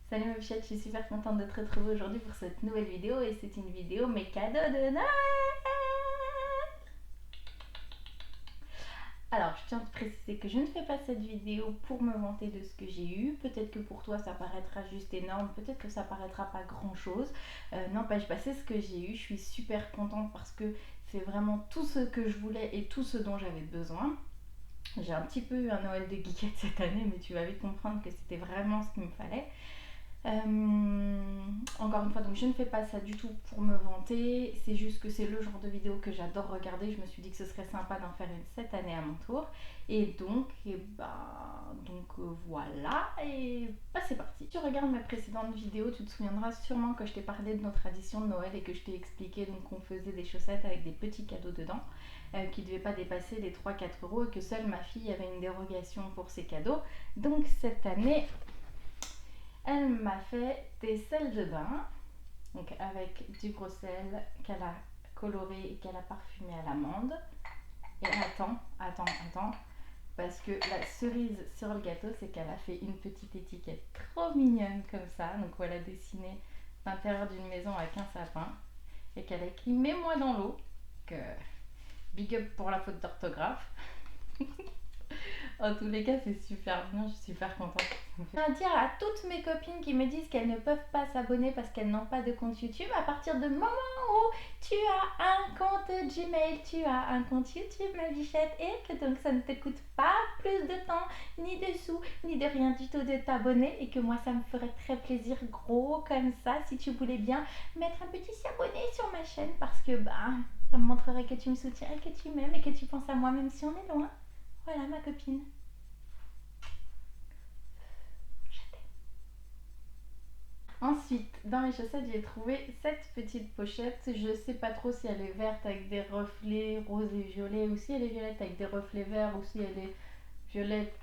Salut ma bichette, je suis super contente de te retrouver aujourd'hui pour cette nouvelle vidéo et c'est une vidéo mes cadeaux de Noël. Alors je tiens à te préciser que je ne fais pas cette vidéo pour me vanter de ce que j'ai eu. Peut-être que pour toi ça paraîtra juste énorme, peut-être que ça paraîtra pas grand chose. N'empêche, c'est ce que j'ai eu. Je suis super contente parce que c'est vraiment tout ce que je voulais et tout ce dont j'avais besoin. J'ai un petit peu eu un Noël de geekette cette année, mais tu vas vite comprendre que c'était vraiment ce qu'il me fallait. Encore une fois, donc je ne fais pas ça du tout pour me vanter, c'est juste que c'est le genre de vidéo que j'adore regarder. Je me suis dit que ce serait sympa d'en faire une cette année à mon tour. Et donc, voilà, et c'est parti. Si tu regardes ma précédente vidéo, tu te souviendras sûrement que je t'ai parlé de nos traditions de Noël et que je t'ai expliqué donc qu'on faisait des chaussettes avec des petits cadeaux dedans. Qui ne devaient pas dépasser les 3-4 euros et que seule ma fille avait une dérogation pour ces cadeaux. Donc cette année, elle m'a fait des sels de bain, donc avec du gros sel qu'elle a coloré et qu'elle a parfumé à l'amande. Et attends, parce que la cerise sur le gâteau, c'est qu'elle a fait une petite étiquette trop mignonne comme ça, donc où elle a dessiné l'intérieur d'une maison avec un sapin et qu'elle a écrit "Mets-moi dans l'eau", que big up pour la faute d'orthographe. En tous les cas, c'est super bien, je suis super contente. Je tiens à dire à toutes mes copines qui me disent qu'elles ne peuvent pas s'abonner parce qu'elles n'ont pas de compte YouTube, à partir du moment où tu as un compte Gmail, tu as un compte YouTube, ma bichette, et que donc ça ne te coûte pas plus de temps, ni de sous, ni de rien du tout de t'abonner, et que moi ça me ferait très plaisir, gros comme ça, si tu voulais bien mettre un petit s'abonner sur ma chaîne, parce que ça me montrerait que tu me soutiens et que tu m'aimes et que tu penses à moi même si on est loin. Voilà ma copine. Ensuite, dans mes chaussettes, j'ai trouvé cette petite pochette. Je sais pas trop si elle est verte avec des reflets roses et violets, ou si elle est violette avec des reflets verts, ou si elle est violette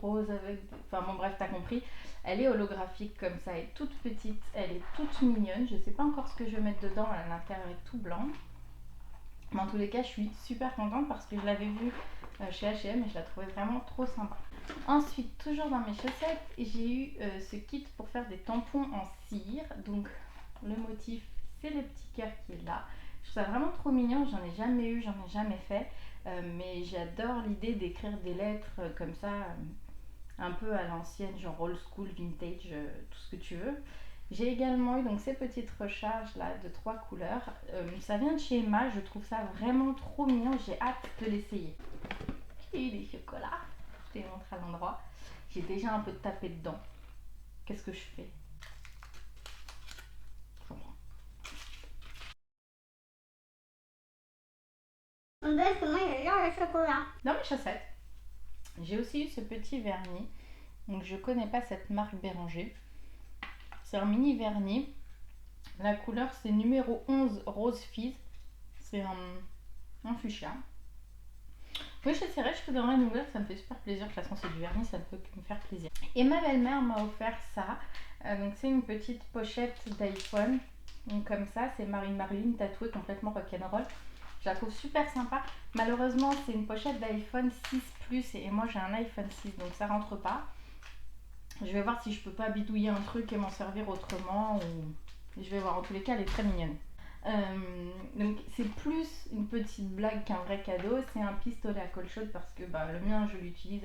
rose avec... Enfin bon bref, t'as compris. Elle est holographique comme ça, elle est toute petite, elle est toute mignonne. Je sais pas encore ce que je vais mettre dedans, à l'intérieur est tout blanc. Mais en tous les cas, je suis super contente parce que je l'avais vue chez H&M et je la trouvais vraiment trop sympa. Ensuite, toujours dans mes chaussettes, j'ai eu ce kit pour faire des tampons en cire. Donc le motif, c'est le petit cœur qui est là. Je trouve ça vraiment trop mignon, j'en ai jamais eu, j'en ai jamais fait. Mais j'adore l'idée d'écrire des lettres comme ça, un peu à l'ancienne, genre old school, vintage, tout ce que tu veux. J'ai également eu donc ces petites recharges là de 3 couleurs. Ça vient de chez Emma, je trouve ça vraiment trop mignon, j'ai hâte de l'essayer. Et des chocolats, je te les montre à l'endroit. J'ai déjà un peu tapé dedans. Qu'est-ce que je fais? On dirait que moi j'adore le chocolat. Dans mes chaussettes, j'ai aussi eu ce petit vernis. Donc je connais pas cette marque Béranger. C'est un mini vernis. La couleur c'est numéro 11 Rose Fizz. C'est un fuchsia. Oui, j'essaierai, je te donnerai une nouvelle, ça me fait super plaisir. De toute façon, c'est du vernis, ça ne peut que me faire plaisir. Et ma belle-mère m'a offert ça. Donc, c'est une petite pochette d'iPhone. Donc, comme ça, c'est Marilyn tatouée complètement rock'n'roll. Je la trouve super sympa. Malheureusement, c'est une pochette d'iPhone 6 Plus et moi j'ai un iPhone 6, donc ça rentre pas. Je vais voir si je peux pas bidouiller un truc et m'en servir autrement. Ou... Je vais voir, en tous les cas, elle est très mignonne. Donc c'est plus une petite blague qu'un vrai cadeau. C'est un pistolet à colle chaude parce que le mien je l'utilise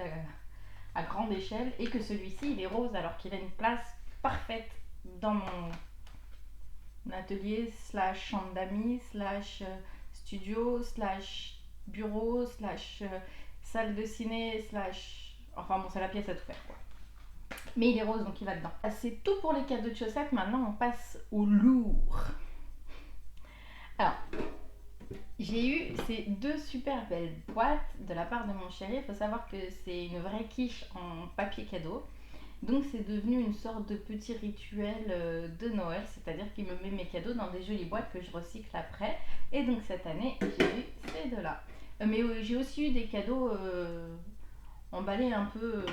à grande échelle et que celui-ci il est rose alors qu'il a une place parfaite dans mon atelier slash chambre d'amis slash studio slash bureau slash salle de ciné slash... Enfin bon, c'est la pièce à tout faire quoi. Mais il est rose donc il va dedans. C'est tout pour les cadeaux de chaussettes. Maintenant on passe au lourd. Alors, j'ai eu ces deux super belles boîtes de la part de mon chéri. Il faut savoir que c'est une vraie quiche en papier cadeau. Donc c'est devenu une sorte de petit rituel de Noël, c'est-à-dire qu'il me met mes cadeaux dans des jolies boîtes que je recycle après. Et donc cette année, j'ai eu ces deux-là. Mais j'ai aussi eu des cadeaux emballés un peu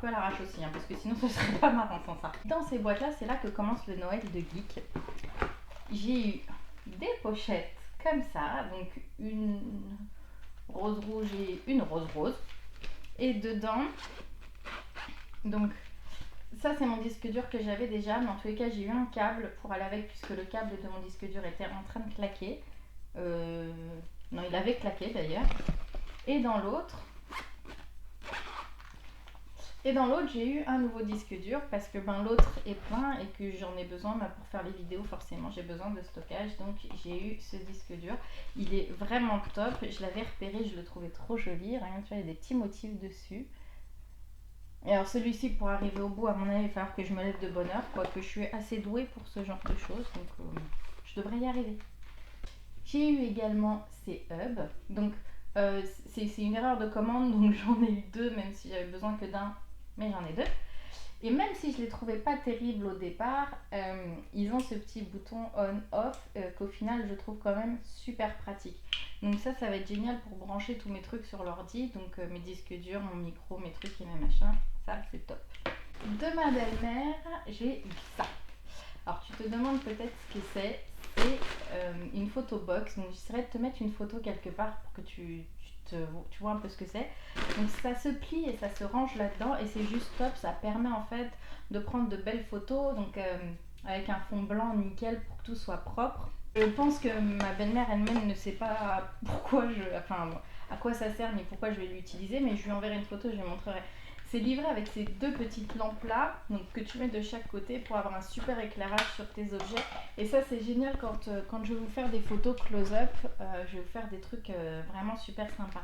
à l'arrache aussi, parce que sinon ce serait pas marrant sans ça. Dans ces boîtes-là, c'est là que commence le Noël de geek. J'ai eu des pochettes comme ça, donc une rose rouge et une rose rose. Et dedans, donc ça c'est mon disque dur que j'avais déjà, mais en tous les cas j'ai eu un câble pour aller avec puisque le câble de mon disque dur était en train de claquer. Non, il avait claqué d'ailleurs. Et dans l'autre, j'ai eu un nouveau disque dur parce que l'autre est plein et que j'en ai besoin pour faire les vidéos. Forcément, j'ai besoin de stockage. Donc, j'ai eu ce disque dur. Il est vraiment top. Je l'avais repéré, je le trouvais trop joli. Regarde, tu vois, il y a des petits motifs dessus. Et alors, celui-ci, pour arriver au bout, à mon avis, il va falloir que je me lève de bonne heure, quoique je suis assez douée pour ce genre de choses. Donc, je devrais y arriver. J'ai eu également ces hubs. Donc, c'est une erreur de commande, donc j'en ai eu deux, même si j'avais besoin que d'un, mais j'en ai deux. Et même si je les trouvais pas terribles au départ, ils ont ce petit bouton on-off qu'au final je trouve quand même super pratique. Donc ça va être génial pour brancher tous mes trucs sur l'ordi, donc mes disques durs, mon micro, mes trucs et mes machins, ça c'est top. De ma belle-mère, j'ai eu ça. Alors tu te demandes peut-être ce que c'est. C'est une photo box, donc j'essaierai de te mettre une photo quelque part pour que tu vois un peu ce que c'est. Donc ça se plie et ça se range là-dedans et c'est juste top, ça permet en fait de prendre de belles photos, donc avec un fond blanc nickel pour que tout soit propre. Je pense que ma belle-mère elle-même ne sait pas à quoi ça sert ni pourquoi je vais l'utiliser, mais je lui enverrai une photo, je lui montrerai. C'est livré avec ces deux petites lampes là, donc que tu mets de chaque côté pour avoir un super éclairage sur tes objets. Et ça c'est génial quand je vais vous faire des photos close-up, je vais vous faire des trucs vraiment super sympas.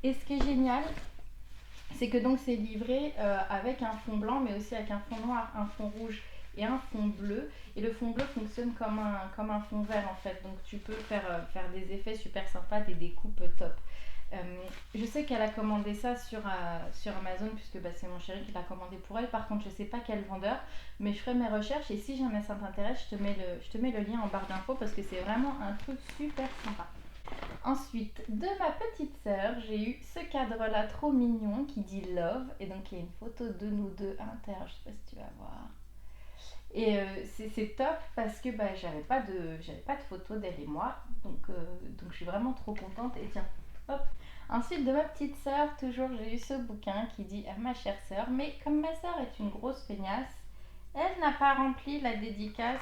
Et ce qui est génial, c'est que donc c'est livré avec un fond blanc, mais aussi avec un fond noir, un fond rouge et un fond bleu. Et le fond bleu fonctionne comme un fond vert en fait, donc tu peux faire des effets super sympas, des découpes top. Je sais qu'elle a commandé ça sur Amazon puisque c'est mon chéri qui l'a commandé pour elle. Par contre, je sais pas quel vendeur, mais je ferai mes recherches et si jamais ça t'intéresse, je te mets le lien en barre d'infos parce que c'est vraiment un truc super sympa. Ensuite, de ma petite sœur, j'ai eu ce cadre-là trop mignon qui dit Love et donc il y a une photo de nous deux à l'intérieur. Je sais pas si tu vas voir. Et c'est top parce que j'avais pas de photo d'elle et moi, donc je suis vraiment trop contente. Et tiens, hop. Ensuite, de ma petite sœur, toujours j'ai eu ce bouquin qui dit à ma chère sœur, mais comme ma sœur est une grosse feignasse, elle n'a pas rempli la dédicace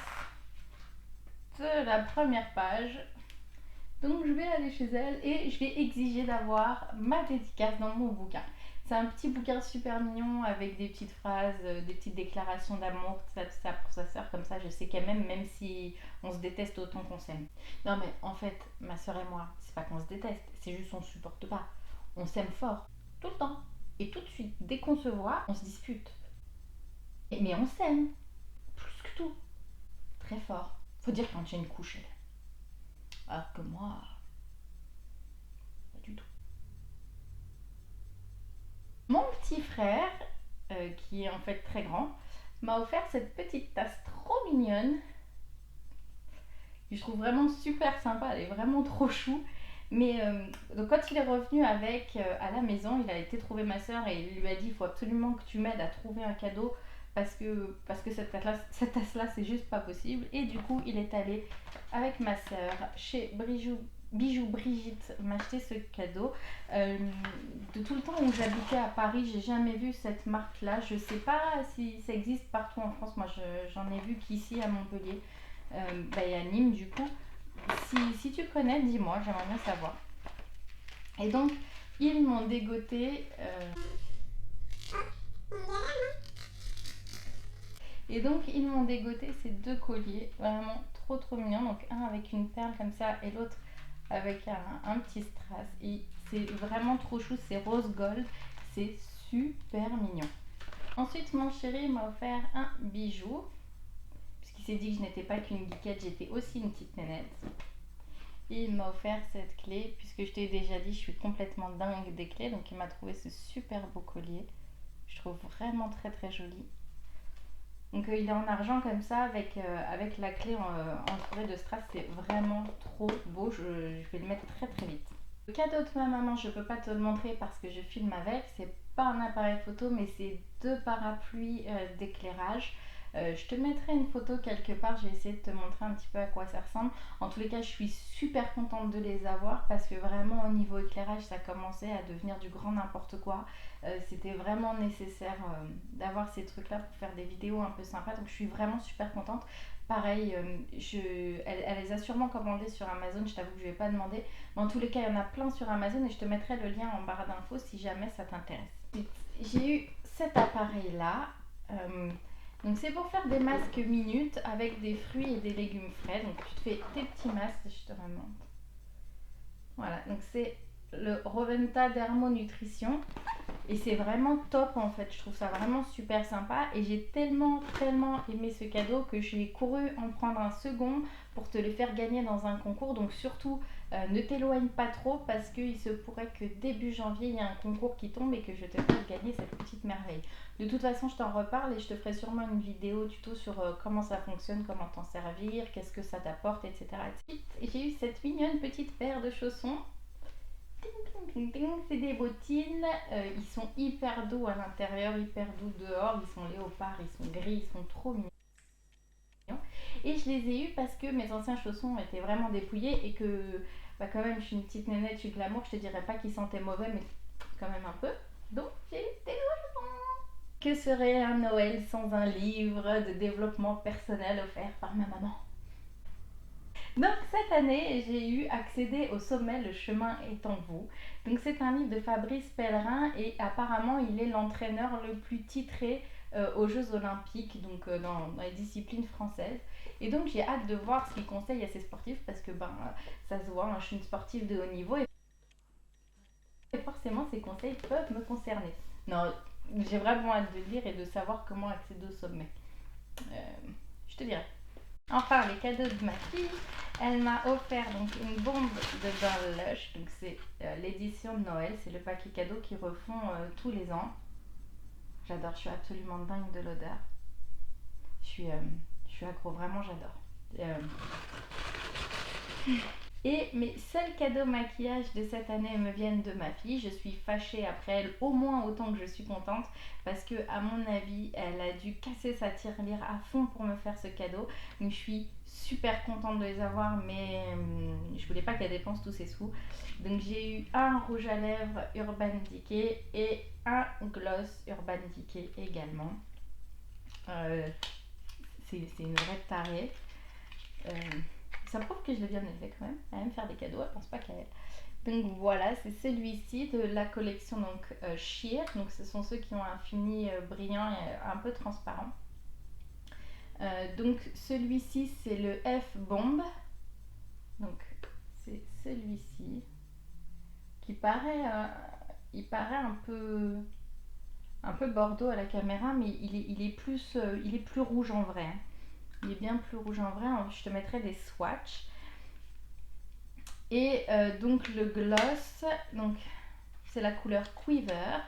de la première page. Donc je vais aller chez elle et je vais exiger d'avoir ma dédicace dans mon bouquin. C'est un petit bouquin super mignon avec des petites phrases, des petites déclarations d'amour, tout ça pour sa sœur. Comme ça, je sais qu'elle m'aime même si on se déteste autant qu'on s'aime. Non mais en fait, ma sœur et moi, c'est pas qu'on se déteste, c'est juste qu'on se supporte pas. On s'aime fort, tout le temps. Et tout de suite, dès qu'on se voit, on se dispute. Mais on s'aime, plus que tout. Très fort. Faut dire quand j'ai une couche, elle. Alors que moi, pas du tout. Mon petit frère, qui est en fait très grand, m'a offert cette petite tasse trop mignonne. Que je trouve vraiment super sympa, elle est vraiment trop chou. Mais donc quand il est revenu avec à la maison, il a été trouver ma soeur et il lui a dit il faut absolument que tu m'aides à trouver un cadeau parce que cette tasse-là c'est juste pas possible. Et du coup il est allé avec ma soeur chez Bijou Brigitte m'acheter ce cadeau. De tout le temps où j'habitais à Paris, j'ai jamais vu cette marque-là. Je sais pas si ça existe partout en France. Moi, j'en ai vu qu'ici à Montpellier et à Nîmes du coup. Si tu connais, dis-moi, j'aimerais bien savoir. Et donc, ils m'ont dégoté. Et donc, ils m'ont dégoté ces deux colliers, vraiment trop mignons. Donc, un avec une perle comme ça et l'autre avec un petit strass. Et c'est vraiment trop chou, c'est rose gold, c'est super mignon. Ensuite, mon chéri m'a offert un bijou, puisqu'il s'est dit que je n'étais pas qu'une geekette, j'étais aussi une petite nénette. Et il m'a offert cette clé, puisque je t'ai déjà dit, je suis complètement dingue des clés. Donc il m'a trouvé ce super beau collier. Je trouve vraiment très joli. Donc il est en argent comme ça, avec la clé entourée de strass. C'est vraiment trop beau. Je vais le mettre très vite. Le cadeau de ma maman, je ne peux pas te le montrer parce que je filme avec. C'est pas un appareil photo, mais c'est deux parapluies d'éclairage. Je te mettrai une photo quelque part, j'ai essayé de te montrer un petit peu à quoi ça ressemble. En tous les cas, je suis super contente de les avoir parce que vraiment au niveau éclairage, ça commençait à devenir du grand n'importe quoi. C'était vraiment nécessaire d'avoir ces trucs-là pour faire des vidéos un peu sympas, donc je suis vraiment super contente. Pareil, elle les a sûrement commandées sur Amazon, je t'avoue que je ne vais pas demander. Mais en tous les cas, il y en a plein sur Amazon et je te mettrai le lien en barre d'infos si jamais ça t'intéresse. J'ai eu cet appareil-là. Donc c'est pour faire des masques minutes avec des fruits et des légumes frais. Donc tu te fais tes petits masques, je te remonte. Voilà, donc c'est le Roventa Dermo Nutrition. Et c'est vraiment top en fait, je trouve ça vraiment super sympa et j'ai tellement aimé ce cadeau que j'ai couru en prendre un second pour te le faire gagner dans un concours. Donc surtout ne t'éloigne pas trop parce qu'il se pourrait que début janvier il y ait un concours qui tombe et que je te fasse gagner cette petite merveille. De toute façon je t'en reparle et je te ferai sûrement une vidéo tuto sur comment ça fonctionne, comment t'en servir, qu'est-ce que ça t'apporte, etc. Et j'ai eu cette mignonne petite paire de chaussons. C'est des bottines, ils sont hyper doux à l'intérieur, hyper doux dehors, ils sont léopards, ils sont gris, ils sont trop mignons. Et je les ai eus parce que mes anciens chaussons étaient vraiment dépouillés et que bah quand même je suis une petite nénette, je suis glamour, je te dirais pas qu'ils sentaient mauvais mais quand même un peu. Donc j'ai des nouveaux chaussons. Que serait un Noël sans un livre de développement personnel offert par ma maman? Donc cette année, j'ai eu accédé au sommet Le chemin est en vous. Donc c'est un livre de Fabrice Pellerin et apparemment il est l'entraîneur le plus titré aux Jeux Olympiques, donc dans les disciplines françaises. Et donc j'ai hâte de voir ce qu'il conseille à ses sportifs parce que ça se voit, hein, je suis une sportive de haut niveau et forcément ces conseils peuvent me concerner. Non, j'ai vraiment hâte de lire et de savoir comment accéder au sommet. Je te dirai. Enfin, les cadeaux de ma fille, elle m'a offert donc une bombe de bain Lush. Donc c'est l'édition de Noël, c'est le paquet cadeau qu'ils refont tous les ans. J'adore, je suis absolument dingue de l'odeur. Je suis accro, vraiment j'adore. Et mes seuls cadeaux maquillage de cette année me viennent de ma fille. Je suis fâchée après elle au moins autant que je suis contente parce que à mon avis elle a dû casser sa tirelire à fond pour me faire ce cadeau. Donc je suis super contente de les avoir mais je voulais pas qu'elle dépense tous ses sous. Donc j'ai eu un rouge à lèvres Urban Decay et un gloss Urban Decay également. C'est une vraie tarée. Ça prouve que je l'ai bien élevé quand même. Elle aime faire des cadeaux, elle pense pas qu'à elle. Donc voilà, c'est celui-ci de la collection donc Sheer. Donc ce sont ceux qui ont un fini brillant et un peu transparent. Donc celui-ci c'est le F Bomb. Donc c'est celui-ci qui paraît, il paraît un peu bordeaux à la caméra, mais il est plus rouge en vrai. Il est bien plus rouge en vrai. Je te mettrai des swatchs. Et donc le gloss, donc c'est la couleur Quiver.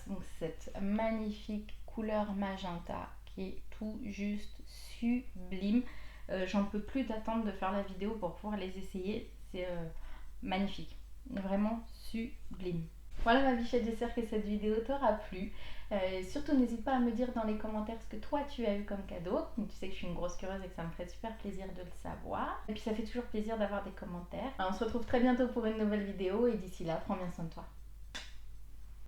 Donc cette magnifique couleur magenta qui est tout juste sublime. J'en peux plus d'attendre de faire la vidéo pour pouvoir les essayer. C'est magnifique, vraiment sublime. Voilà ma bichette, j'espère que cette vidéo t'aura plu. Surtout n'hésite pas à me dire dans les commentaires ce que toi tu as eu comme cadeau. Donc, tu sais que je suis une grosse curieuse et que ça me ferait super plaisir de le savoir. Et puis ça fait toujours plaisir d'avoir des commentaires. Alors, on se retrouve très bientôt pour une nouvelle vidéo et d'ici là, prends bien soin de toi.